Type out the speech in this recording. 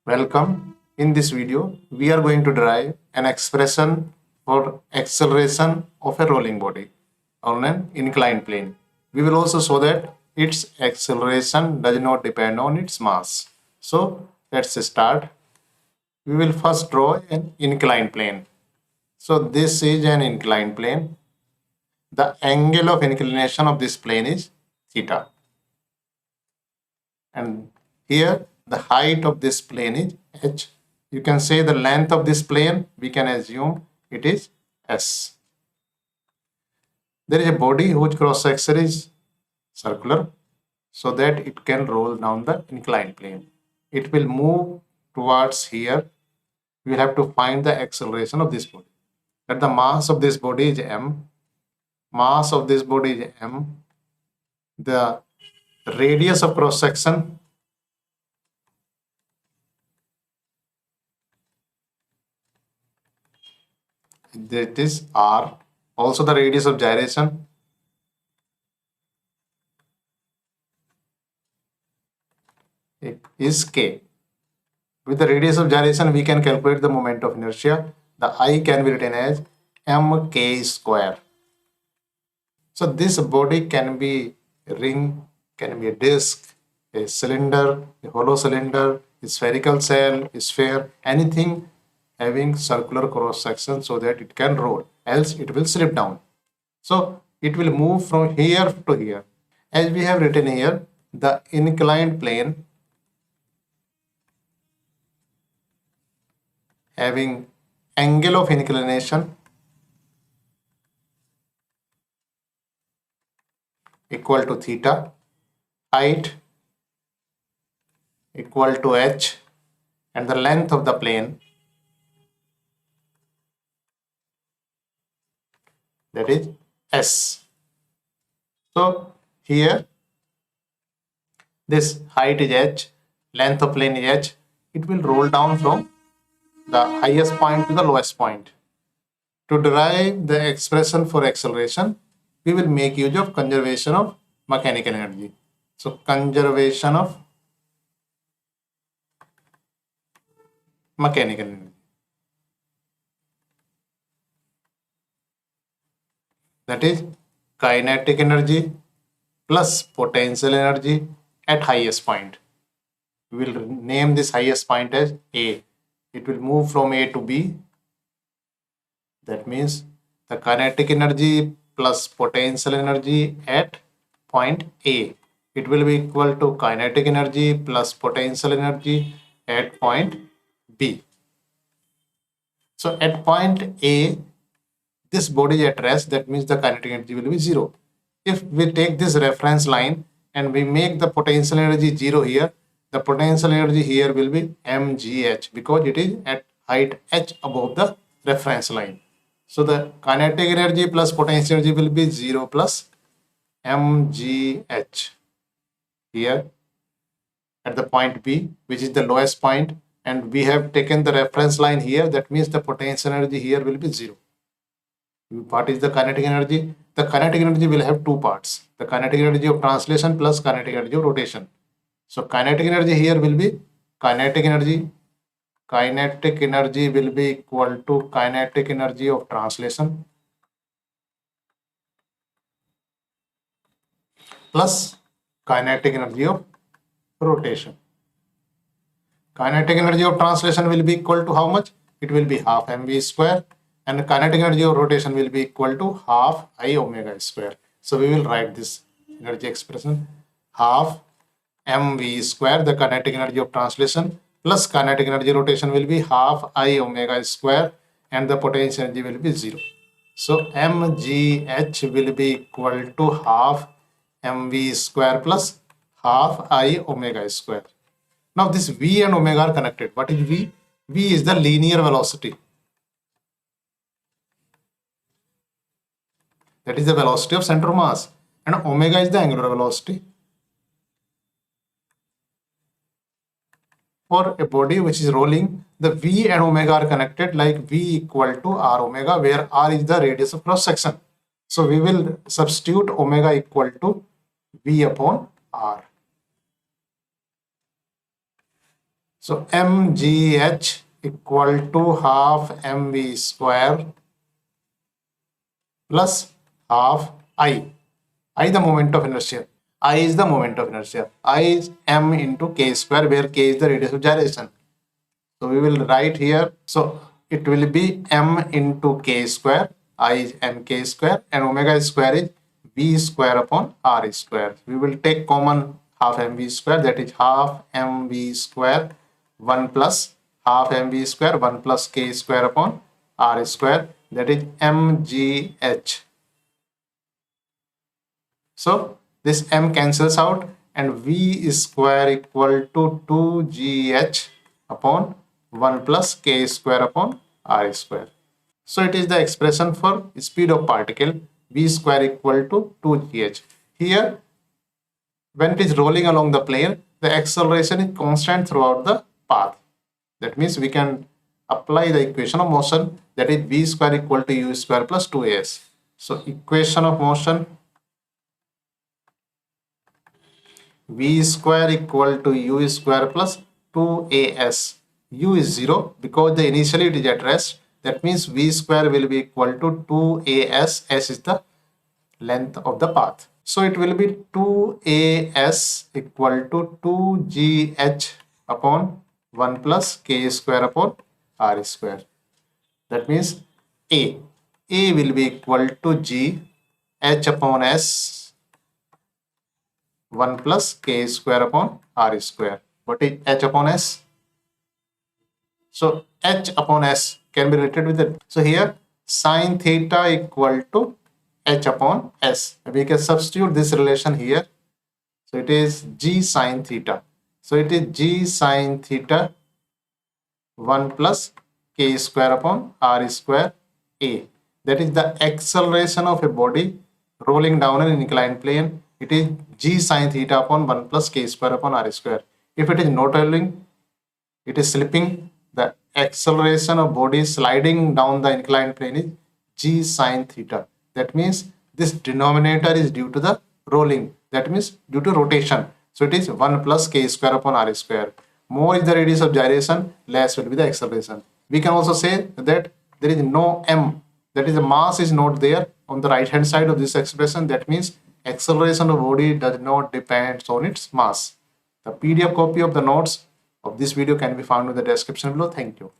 Welcome. In this video, we are going to derive an expression for acceleration of a rolling body on an inclined plane. We will also show that its acceleration does not depend on its mass. So let's start. We will first draw an inclined plane. So this is an inclined plane. The angle of inclination of this plane is theta. And here the height of this plane is h. You can say the length of this plane, we can assume it is s. There is a body whose cross section is circular so that it can roll down the inclined plane. It will move towards here. We will have to find the acceleration of this body. That the mass of this body is m. Mass of this body is m. The radius of cross section that is r. Also the radius of gyration is k. With the radius of gyration we can calculate the moment of inertia. The I can be written as mk square. So this body can be a ring, can be a disc, a cylinder, a hollow cylinder, a spherical shell, a sphere, anything having circular cross section so that it can roll, else it will slip down. So it will move from here to here. As we have written here, the inclined plane having angle of inclination equal to theta, height equal to h, and the length of the plane, that is s. So here this height is h, length of plane is h. It will roll down from the highest point to the lowest point. To derive the expression for acceleration, we will make use of conservation of mechanical energy. So conservation of mechanical energy. That is kinetic energy plus potential energy at highest point. We will name this highest point as A. It will move from A to B. That means the kinetic energy plus potential energy at point A. It will be equal to kinetic energy plus potential energy at point B. So at point A, this body is at rest, that means the kinetic energy will be 0. If we take this reference line and we make the potential energy 0 here, the potential energy here will be mgh because it is at height h above the reference line. So the kinetic energy plus potential energy will be 0 plus mgh here at the point B, which is the lowest point, and we have taken the reference line here. That means the potential energy here will be 0. What is the kinetic energy? The kinetic energy will have two parts. The kinetic energy of translation plus kinetic energy of rotation. So kinetic energy here will be kinetic energy. Kinetic energy will be equal to kinetic energy of translation plus kinetic energy of rotation. Kinetic energy of translation will be equal to how much? It will be half mv square, and the kinetic energy of rotation will be equal to half I omega square. So we will write this energy expression: half mv square, the kinetic energy of translation, plus kinetic energy rotation will be half I omega square, and the potential energy will be 0. So mgh will be equal to half mv square plus half I omega square. Now this v and omega are connected. What is v? V is the linear velocity. That is the velocity of center of mass, and omega is the angular velocity. For a body which is rolling, the v and omega are connected like v equal to r omega, where r is the radius of cross section. So we will substitute omega equal to v upon r. So mgh equal to half mv square plus half I. I the moment of inertia. I is the moment of inertia. I is m into k square, where k is the radius of gyration. So we will write here. So it will be m into k square. I is mk square and omega square is v square upon r square. We will take common half mv square, that is half mv square 1 plus half mv square 1 plus k square upon r square, that is mgh. So this m cancels out and v square equal to 2gh upon 1 plus k square upon r square. So it is the expression for speed of particle, v square equal to 2gh. Here, when it is rolling along the plane, the acceleration is constant throughout the path. That means we can apply the equation of motion, that is v square equal to u square plus 2as. So equation of motion, v square equal to u square plus 2as. U is 0 because the initially it is at rest. That means v square will be equal to 2as. S is the length of the path. So it will be 2as equal to 2gh upon 1 plus k square upon r square. That means A will be equal to g h upon s 1 plus k square upon r square. What is h upon s? So h upon s can be written with it. So here sine theta equal to h upon s. We can substitute this relation here. So it is g sine theta. So it is g sine theta 1 plus k square upon r square A. That is the acceleration of a body rolling down an inclined plane. It is g sine theta upon 1 plus k square upon r square. If it is not rolling, it is slipping, the acceleration of body sliding down the inclined plane is g sine theta. That means this denominator is due to the rolling, that means due to rotation. So it is 1 plus k square upon r square. More is the radius of gyration, less will be the acceleration. We can also say that there is no m, that is the mass is not there on the right hand side of this expression. That means acceleration of body does not depend on its mass. The PDF copy of the notes of this video can be found in the description below. Thank you.